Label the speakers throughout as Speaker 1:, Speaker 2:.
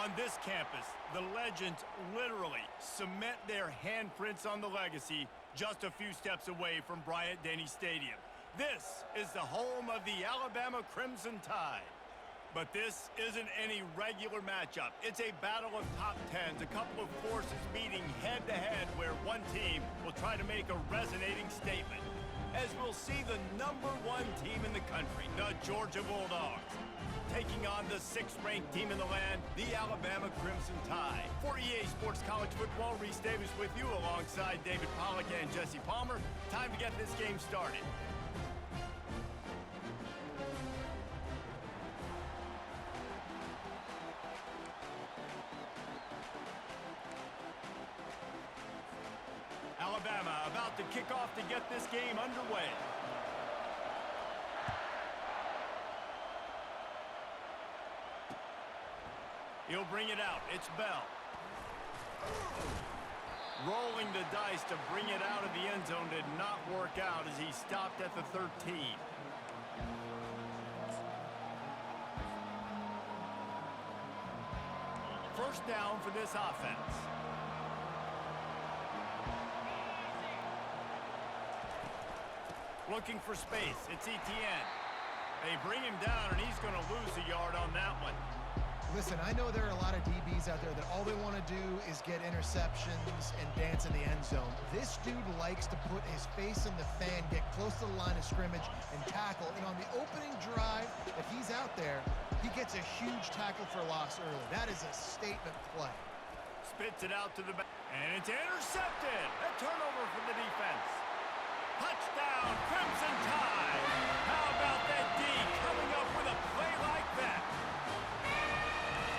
Speaker 1: On this campus, the legends literally cement their handprints on the legacy just a few steps away from Bryant-Denny Stadium. This is the home of the Alabama Crimson Tide. But this isn't any regular matchup. It's a battle of top tens, a couple of forces meeting head-to-head where one team will try to make a resonating statement. As we'll see the #1 team in the country, the Georgia Bulldogs, taking on the 6th-ranked team in the land, the Alabama Crimson Tide. For EA Sports College Football, Reese Davis with you alongside David Pollack and Jesse Palmer. Time to get this game started. Alabama about to kick off to get this game underway. He'll bring it out. It's Bell. Rolling the dice to bring it out of the end zone did not work out as he stopped at the 13. First down for this offense. Looking for space. It's Etienne. They bring him down, and he's going to lose a yard on that one.
Speaker 2: Listen, I know there are a lot of DBs out there that all they want to do is get interceptions and dance in the end zone. This dude likes to put his face in the fan, get close to the line of scrimmage, and tackle. And on the opening drive that he's out there, he gets a huge tackle for loss early. That is a statement play.
Speaker 1: Spits it out to the back, and it's intercepted. A turnover for the defense. Touchdown, Crimson Tide. How about that D coming up with a play like that?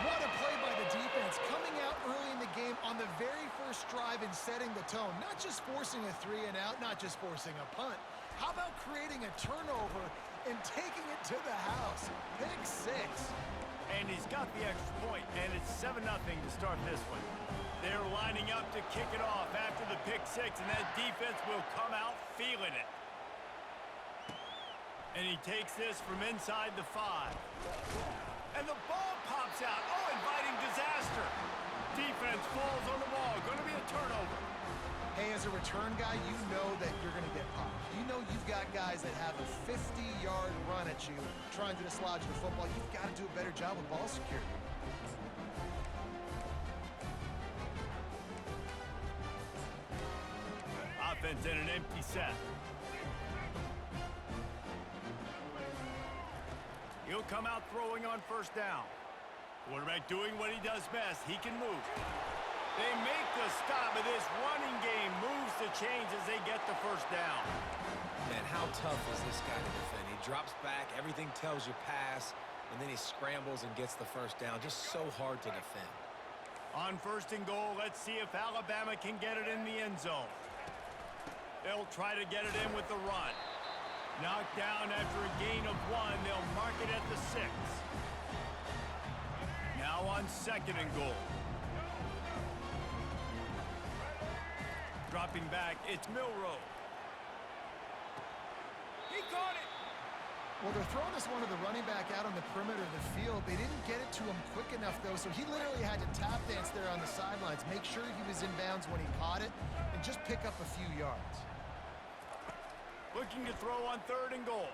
Speaker 2: What a play by the defense, coming out early in the game on the very first drive and setting the tone. Not just forcing a 3-and-out, not just forcing a punt. How about creating a turnover and taking it to the house? Pick 6.
Speaker 1: And he's got the extra point, and it's 7-0 to start this one. They're lining up to kick it off after the pick 6, and that defense will come out feeling it. And he takes this from inside the 5. And the ball pops out. Oh, inviting disaster. Defense falls on the ball. Going to be a turnover.
Speaker 2: Hey, as a return guy, you know that you're going to get popped. You know you've got guys that have a 50-yard run at you trying to dislodge the football. You've got to do a better job with ball security.
Speaker 1: Offense in an empty set. He'll come out throwing on first down. Quarterback doing what he does best. He can move. They make the stop, but this running game moves the chains as they get the first down.
Speaker 3: Man, how tough is this guy to defend? He drops back, everything tells you pass, and then he scrambles and gets the first down. Just so hard to defend.
Speaker 1: On 1st and goal, let's see if Alabama can get it in the end zone. They'll try to get it in with the run. Knocked down after a gain of 1. They'll mark it at the 6. Now on 2nd and goal. Dropping back, it's Milroe. He caught it.
Speaker 2: Well, they're throwing this one to the running back out on the perimeter of the field. They didn't get it to him quick enough, though, so he literally had to tap dance there on the sidelines, make sure he was in bounds when he caught it, and just pick up a few yards.
Speaker 1: Looking to throw on 3rd and goal.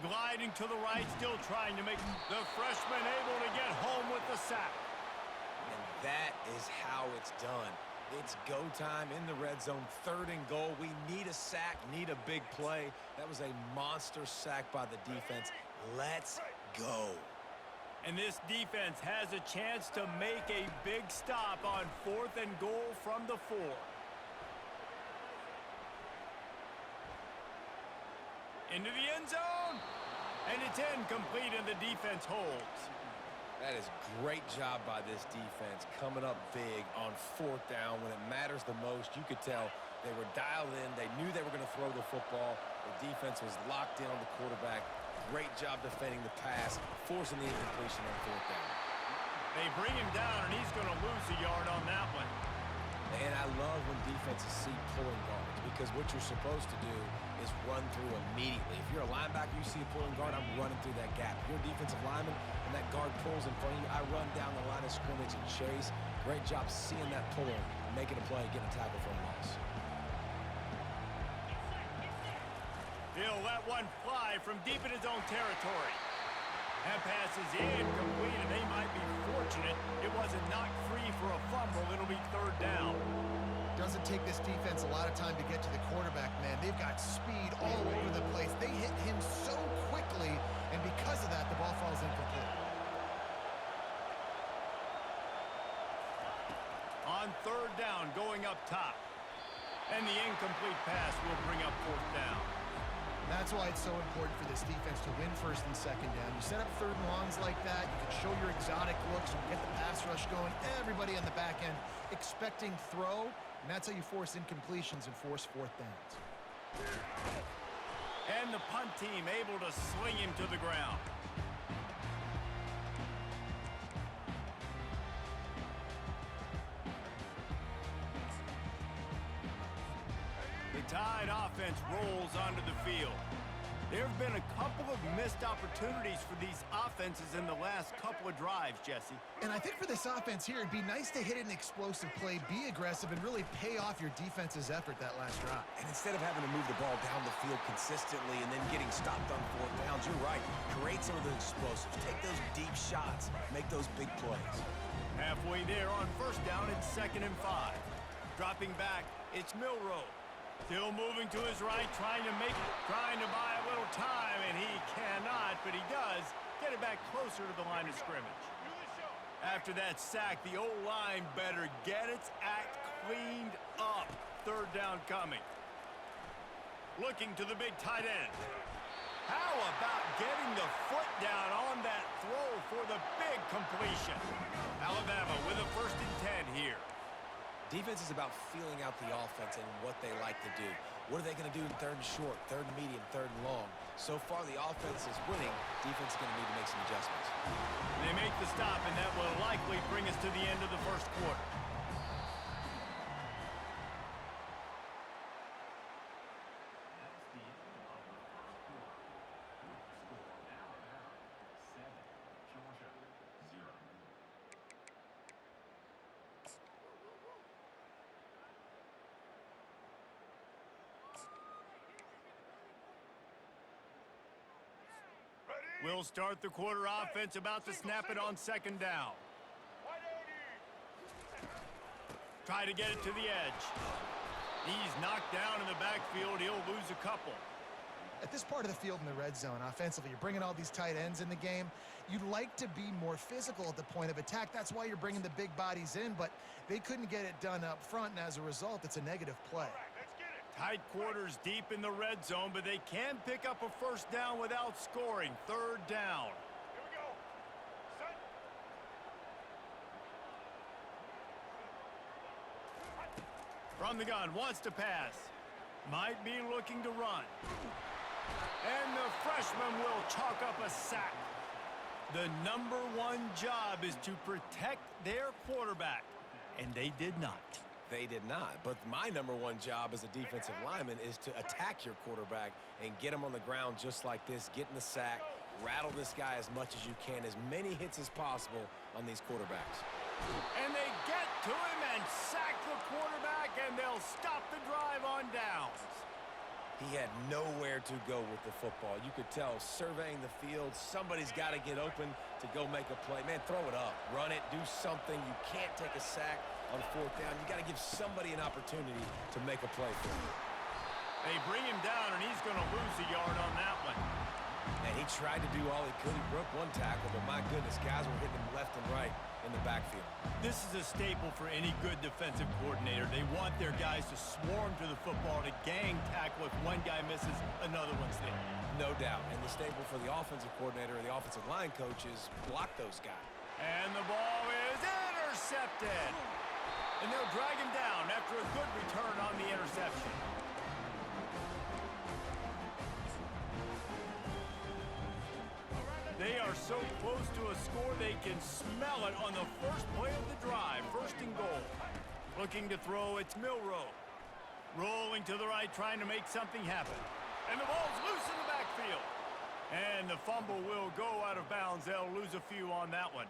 Speaker 1: Gliding to the right, still trying to make the freshman able to get home with the sack.
Speaker 3: And that is how it's done. It's go time in the red zone, 3rd and goal. We need a sack, need a big play. That was a monster sack by the defense. Let's go.
Speaker 1: And this defense has a chance to make a big stop on 4th and goal from the 4. Into the end zone. And it's incomplete, and the defense holds.
Speaker 3: That is great job by this defense, coming up big on 4th down when it matters the most. You could tell they were dialed in. They knew they were going to throw the football. The defense was locked in on the quarterback. Great job defending the pass, forcing the incompletion on 4th down.
Speaker 1: They bring him down, and he's going to lose a yard on that one.
Speaker 3: And I love when defenses see pulling guards because what you're supposed to do is run through immediately. If you're a linebacker, you see a pulling guard, I'm running through that gap. If you're a defensive lineman and that guard pulls in front of you, I run down the line of scrimmage and chase. Great job seeing that puller, making a play, getting a tackle for a loss.
Speaker 1: He'll let one fly from deep in his own territory. That pass is incomplete, and they might be fortunate it wasn't knocked free for a fumble. It'll be third down.
Speaker 2: Doesn't take this defense a lot of time to get to the quarterback, man. They've got speed all over the place. They hit him so quickly, and because of that, the ball falls incomplete.
Speaker 1: On third down, going up top. And the incomplete pass will bring up fourth down.
Speaker 2: That's why it's so important for this defense to win first and second down. You set up third and longs like that, you can show your exotic looks, you can get the pass rush going, everybody on the back end expecting throw, and that's how you force incompletions and force fourth downs.
Speaker 1: And the punt team able to sling him to the ground. The Tide offense rolls onto the field. There have been a couple of missed opportunities for these offenses in the last couple of drives, Jesse.
Speaker 2: And I think for this offense here, it'd be nice to hit an explosive play, be aggressive, and really pay off your defense's effort that last drive.
Speaker 3: And instead of having to move the ball down the field consistently and then getting stopped on fourth downs, you're right. Create some of those explosives. Take those deep shots. Make those big plays.
Speaker 1: Halfway there on first down, it's 2nd and 5. Dropping back, it's Milroe. Still moving to his right, trying to buy a little time, and he cannot, but he does get it back closer to the line of scrimmage. After that sack, the O-line better get its act cleaned up. Third down coming. Looking to the big tight end. How about getting the foot down on that throw for the big completion? Alabama with a 1st and 10 here.
Speaker 3: Defense is about feeling out the offense and what they like to do. What are they going to do in 3rd and short, 3rd and medium, 3rd and long? So far, the offense is winning. Defense is going to need to make some adjustments.
Speaker 1: They make the stop, and that will likely bring us to the end of the first quarter. We'll start the quarter offense, about to snap it on 2nd down. Try to get it to the edge. He's knocked down in the backfield. He'll lose a couple.
Speaker 2: At this part of the field in the red zone, offensively, you're bringing all these tight ends in the game. You'd like to be more physical at the point of attack. That's why you're bringing the big bodies in, but they couldn't get it done up front, and as a result, it's a negative play.
Speaker 1: Tight quarters deep in the red zone, but they can pick up a first down without scoring. 3rd down.
Speaker 4: Here we go. Set.
Speaker 1: From the gun, wants to pass. Might be looking to run. And the freshman will chalk up a sack. The #1 job is to protect their quarterback, and they did not.
Speaker 3: They did not. But my #1 job as a defensive lineman is to attack your quarterback and get him on the ground just like this, get in the sack, rattle this guy as much as you can, as many hits as possible on these quarterbacks.
Speaker 1: And they get to him and sack the quarterback, and they'll stop the drive on downs.
Speaker 3: He had nowhere to go with the football. You could tell, surveying the field, somebody's got to get open to go make a play. Man, throw it up, run it, do something. You can't take a sack on 4th down. You got to give somebody an opportunity to make a play for you.
Speaker 1: They bring him down, and he's going to lose a yard on that one.
Speaker 3: And he tried to do all he could. He broke one tackle, but my goodness, guys were hitting him left and right in the backfield.
Speaker 1: This is a staple for any good defensive coordinator. They want their guys to swarm to the football, to gang tackle. If one guy misses, another one's there.
Speaker 3: No doubt. And the staple for the offensive coordinator or the offensive line coach is block those guys.
Speaker 1: And the ball is intercepted. And they'll drag him down after a good return on the interception. They are so close to a score they can smell it on the first play of the drive. 1st and goal. Looking to throw, it's Milroe. Rolling to the right, trying to make something happen. And the ball's loose in the backfield. And the fumble will go out of bounds. They'll lose a few on that one.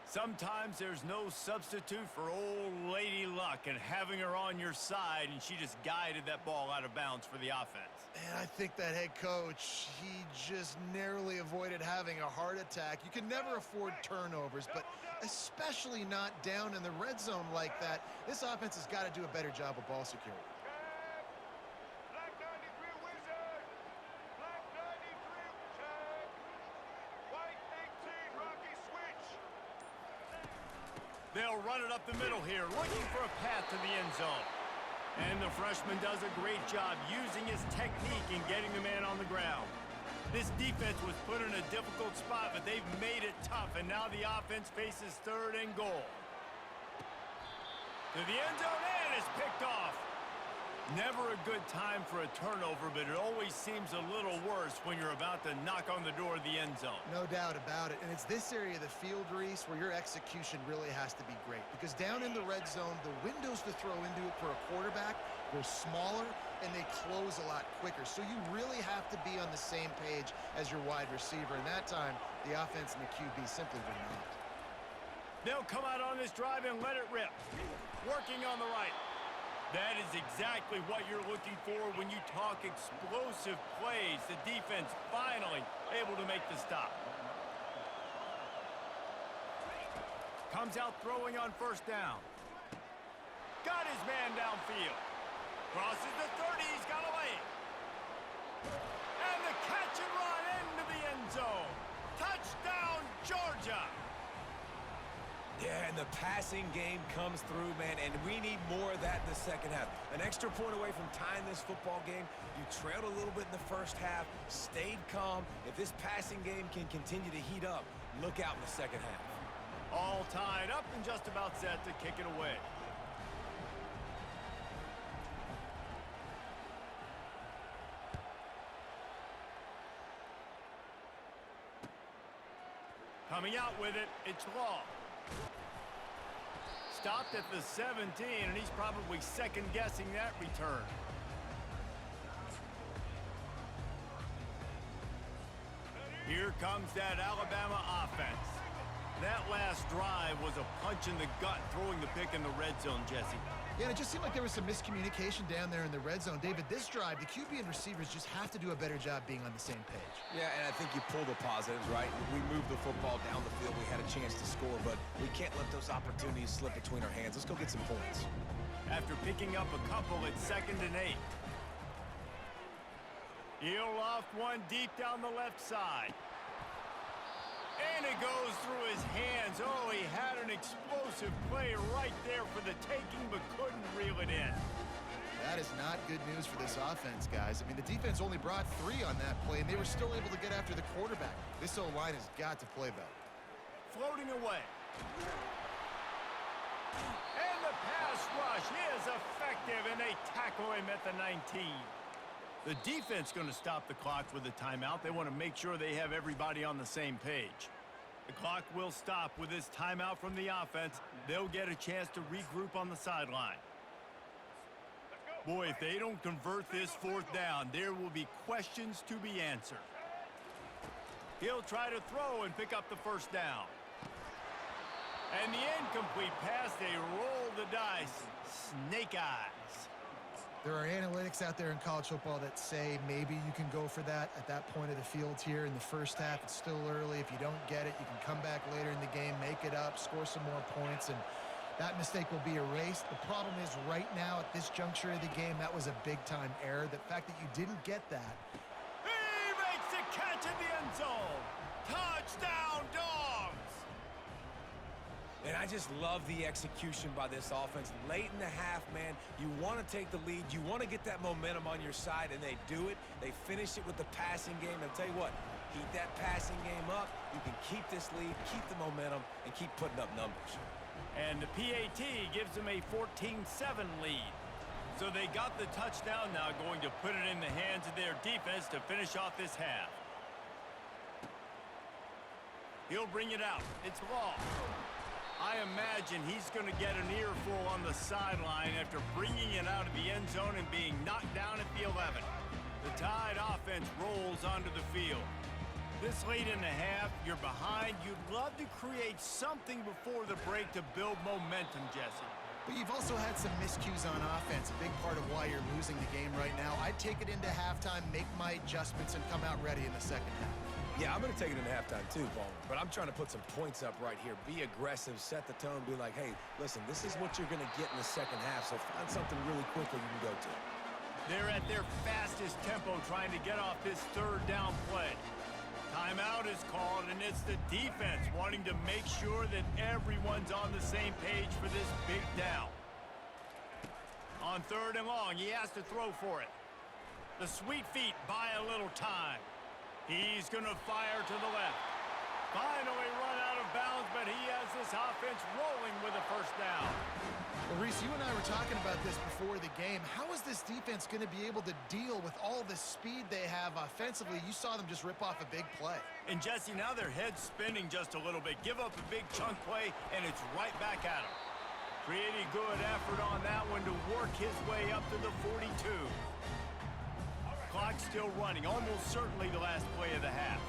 Speaker 1: Sometimes there's no substitute for old Lady Luck and having her on your side, and she just guided that ball out of bounds for the offense.
Speaker 2: And I think that head coach, he just narrowly avoided having a heart attack. You can never afford turnovers, but especially not down in the red zone like that. This offense has got to do a better job of ball security.
Speaker 4: Black 93 Wizard. Black 93 check. White 18 Rocky switch.
Speaker 1: They'll run it up the middle here, looking for a path to the end zone. And the freshman does a great job using his technique and getting the man on the ground. This defense was put in a difficult spot, but they've made it tough, and now the offense faces 3rd and goal. To the end zone, and it's picked off. Never a good time for a turnover, but it always seems a little worse when you're about to knock on the door of the end zone.
Speaker 2: No doubt about it. And it's this area of the field, Reese, where your execution really has to be great. Because down in the red zone, the windows to throw into it for a quarterback are smaller, and they close a lot quicker. So you really have to be on the same page as your wide receiver. And that time, the offense and the QB simply were not.
Speaker 1: They'll come out on this drive and let it rip. Working on the right. That is exactly what you're looking for when you talk explosive plays. The defense finally able to make the stop. Comes out throwing on 1st down. Got his man downfield. Crosses the 30, he's got away. And the catch and run into the end zone. Touchdown, Georgia.
Speaker 3: Yeah, and the passing game comes through, man, and we need more of that in the second half. An extra point away from tying this football game. You trailed a little bit in the first half, stayed calm. If this passing game can continue to heat up, look out in the second half.
Speaker 1: All tied up and just about set to kick it away. Coming out with it, it's Law. Stopped at the 17, and he's probably second-guessing that return. Here comes that Alabama offense. That last drive was a punch in the gut, throwing the pick in the red zone, Jesse.
Speaker 2: Yeah, and it just seemed like there was some miscommunication down there in the red zone. David, this drive, the QB and receivers just have to do a better job being on the same page.
Speaker 3: Yeah, and I think you pull the positives, right? We moved the football down the field. We had a chance to score, but we can't let those opportunities slip between our hands. Let's go get some points.
Speaker 1: After picking up a couple, it's 2nd and 8. He'll loft one deep down the left side. And it goes through his hands. Oh, he had an explosive play right there for the taking, but couldn't reel it in.
Speaker 2: That is not good news for this offense, guys. I mean, the defense only brought 3 on that play, and they were still able to get after the quarterback. This O-line has got to play better.
Speaker 1: Floating away. And the pass rush is effective, and they tackle him at the 19. The defense going to stop the clock with a timeout. They want to make sure they have everybody on the same page. The clock will stop with this timeout from the offense. They'll get a chance to regroup on the sideline. Boy, if they don't convert this 4th down, there will be questions to be answered. He'll try to throw and pick up the 1st down. And the incomplete pass, they roll the dice. Snake eyes.
Speaker 2: There are analytics out there in college football that say maybe you can go for that at that point of the field here in the first half. It's still early. If you don't get it, you can come back later in the game, make it up, score some more points, and that mistake will be erased. The problem is right now at this juncture of the game, that was a big-time error. The fact that you didn't get that.
Speaker 1: He makes the catch in the end zone. Touchdown, Dogs!
Speaker 3: And I just love the execution by this offense. Late in the half, man, you want to take the lead. You want to get that momentum on your side, and they do it. They finish it with the passing game. And I'll tell you what, heat that passing game up. You can keep this lead, keep the momentum, and keep putting up numbers.
Speaker 1: And the PAT gives them a 14-7 lead. So they got the touchdown now, going to put it in the hands of their defense to finish off this half. He'll bring it out. It's Law. I imagine he's going to get an earful on the sideline after bringing it out of the end zone and being knocked down at the 11. The Tide offense rolls onto the field. This late in the half, you're behind. You'd love to create something before the break to build momentum, Jesse.
Speaker 2: But you've also had some miscues on offense, a big part of why you're losing the game right now. I'd take it into halftime, make my adjustments, and come out ready in the second half.
Speaker 3: Yeah, I'm going to take it into halftime too, Bowman. But I'm trying to put some points up right here. Be aggressive, set the tone, be like, hey, listen, this is what you're going to get in the second half, so find something really quickly you can go to.
Speaker 1: They're at their fastest tempo trying to get off this third down play. Timeout is called, and it's the defense wanting to make sure that everyone's on the same page for this big down. On 3rd and long, he has to throw for it. The sweet feet buy a little time. He's going to fire to the left. Finally run out of bounds, but he has this offense rolling with a first down.
Speaker 2: Well, Reese, you and I were talking about this before the game. How is this defense going to be able to deal with all the speed they have offensively? You saw them just rip off a big play.
Speaker 1: And Jesse, now their head's spinning just a little bit. Give up a big chunk play, and it's right back at him. Pretty good effort on that one to work his way up to the 42. Clock's still running, almost certainly the last play of the half.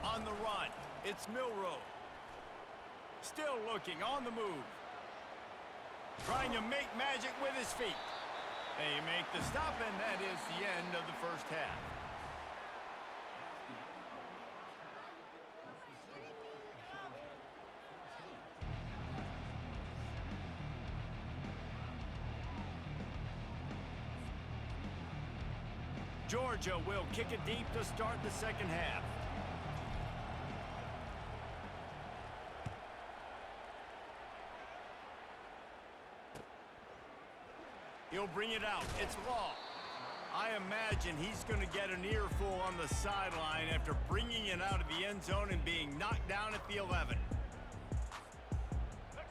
Speaker 1: On the run, it's Milroe. Still looking, on the move. Trying to make magic with his feet. They make the stop, and that is the end of the first half. Georgia will kick it deep to start the second half. He'll bring it out. It's Law. I imagine he's going to get an earful on the sideline after bringing it out of the end zone and being knocked down at the 11.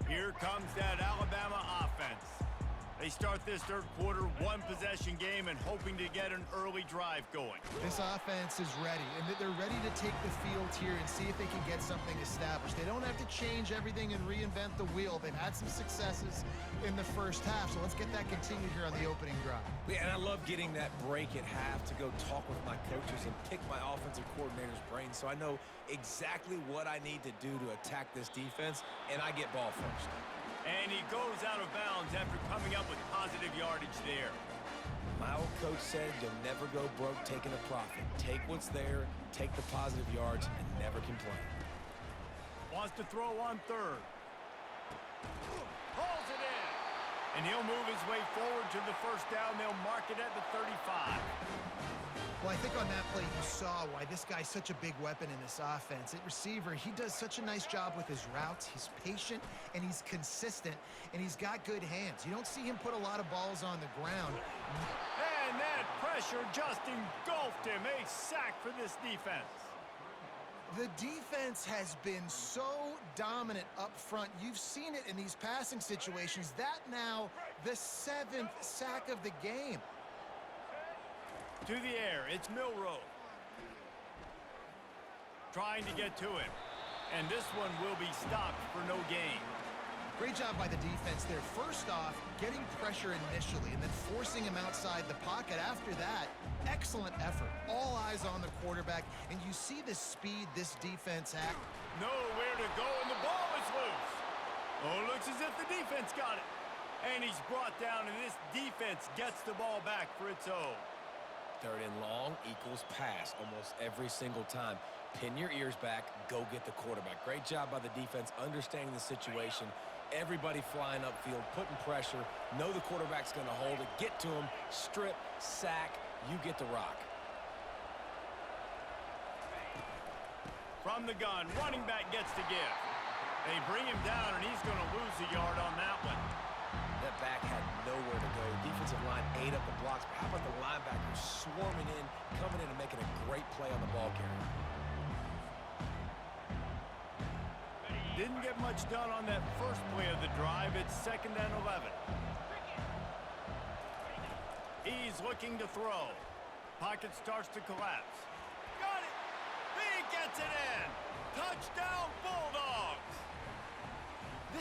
Speaker 1: Here comes that Alabama offense. They start this third quarter, one-possession game, and hoping to get an early drive going.
Speaker 2: This offense is ready, and they're ready to take the field here and see if they can get something established. They don't have to change everything and reinvent the wheel. They've had some successes in the first half, so let's get that continued here on the opening drive.
Speaker 3: Yeah, and I love getting that break at half to go talk with my coaches and pick my offensive coordinator's brain so I know exactly what I need to do to attack this defense, and I get ball first.
Speaker 1: And he goes out of bounds after coming up with positive yardage there.
Speaker 3: My old coach said you'll never go broke taking a profit. Take what's there, take the positive yards, and never complain.
Speaker 1: Wants to throw on 3rd. Pulls it in. And he'll move his way forward to the first down. They'll mark it at the 35.
Speaker 2: Well, I think on that play you saw why this guy's such a big weapon in this offense. At receiver, he does such a nice job with his routes. He's patient, and he's consistent, and he's got good hands. You don't see him put a lot of balls on the ground.
Speaker 1: And that pressure just engulfed him. A sack for this defense.
Speaker 2: The defense has been so dominant up front. You've seen it in these passing situations. That now the 7th sack of the game.
Speaker 1: To the air, it's Milroe. Trying to get to him. And this one will be stopped for no gain.
Speaker 2: Great job by the defense there. First off, getting pressure initially and then forcing him outside the pocket. After that, excellent effort. All eyes on the quarterback, and you see the speed this defense has.
Speaker 1: Nowhere to go, and the ball is loose. Oh, looks as if the defense got it. And he's brought down, and this defense gets the ball back for its own.
Speaker 3: 3rd and long equals pass almost every single time. Pin your ears back, go get the quarterback. Great job by the defense, understanding the situation. Everybody flying upfield, putting pressure, know the quarterback's going to hold it, get to him, strip, sack, you get the rock.
Speaker 1: From the gun, running back gets the give. They bring him down, and he's going to lose a yard on that one.
Speaker 3: That back had nowhere to go. Defensive line ate up the blocks. But how about the linebackers swarming in, coming in and making a great play on the ball carrier?
Speaker 1: Didn't get much done on that first play of the drive. It's 2nd and 11. He's looking to throw. Pocket starts to collapse. Got it! He gets it in! Touchdown, Bulldogs!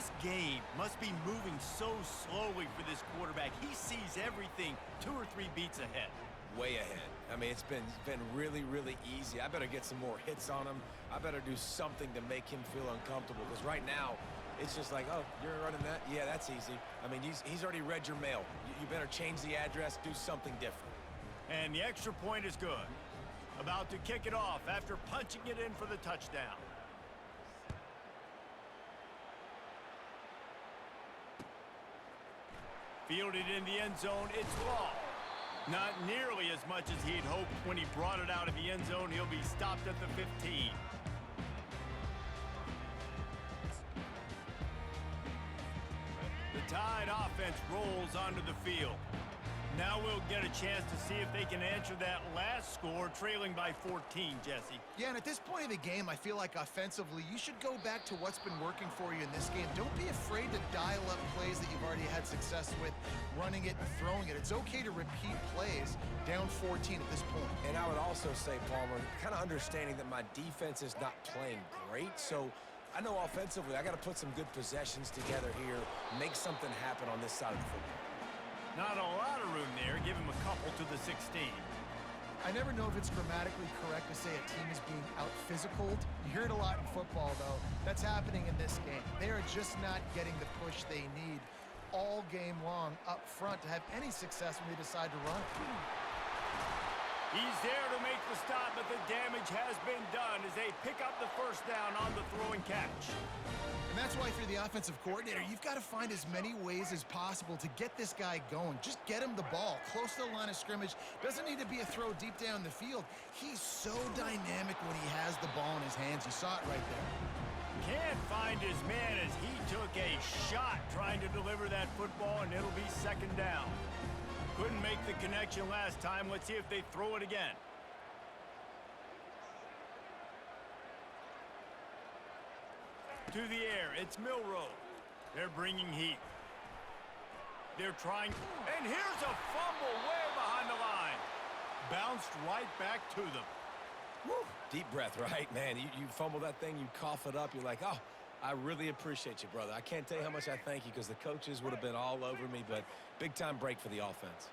Speaker 1: This game must be moving so slowly for this quarterback. He sees everything 2 or 3 beats ahead.
Speaker 3: Way ahead. I mean, it's been really, really easy. I better get some more hits on him. I better do something to make him feel uncomfortable, because right now, it's just like, oh, you're running that? Yeah, that's easy. I mean, he's already read your mail. You better change the address, do something different.
Speaker 1: And the extra point is good. About to kick it off after punching it in for the touchdown. Fielded in the end zone, it's long. Not nearly as much as he'd hoped when he brought it out of the end zone. He'll be stopped at the 15. The Tide offense rolls onto the field. Now we'll get a chance to see if they can answer that last score, trailing by 14, Jesse.
Speaker 2: Yeah, and at this point of the game, I feel like offensively, you should go back to what's been working for you in this game. Don't be afraid to dial up plays that you've already had success with, running it and throwing it. It's okay to repeat plays down 14 at this point.
Speaker 3: And I would also say, Palmer, kind of understanding that my defense is not playing great, so I know offensively I got to put some good possessions together here, make something happen on this side of the football.
Speaker 1: Not a lot of room there. Give him a couple to the 16.
Speaker 2: I never know if it's grammatically correct to say a team is being out-physicaled. You hear it a lot in football, though. That's happening in this game. They are just not getting the push they need all game long up front to have any success when they decide to run.
Speaker 1: He's there to make the stop, but the damage has been done as they pick up the first down on the throw and catch.
Speaker 2: And that's why if you're the offensive coordinator, you've got to find as many ways as possible to get this guy going. Just get him the ball close to the line of scrimmage. Doesn't need to be a throw deep down the field. He's so dynamic when he has the ball in his hands. You saw it right there.
Speaker 1: Can't find his man as he took a shot trying to deliver that football, and it'll be second down. Couldn't make the connection last time. Let's see if they throw it again. To the air, it's Milroe. They're bringing heat. They're trying, and here's a fumble way behind the line. Bounced right back to them.
Speaker 3: Woo. Deep breath, right, man? You fumble that thing, you cough it up, you're like, oh, I really appreciate you, brother. I can't tell you how much I thank you, because the coaches would have been all over me, but big-time break for the offense.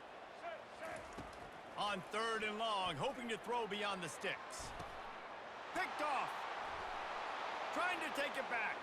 Speaker 1: On 3rd and long, hoping to throw beyond the sticks. Picked off. Trying to take it back.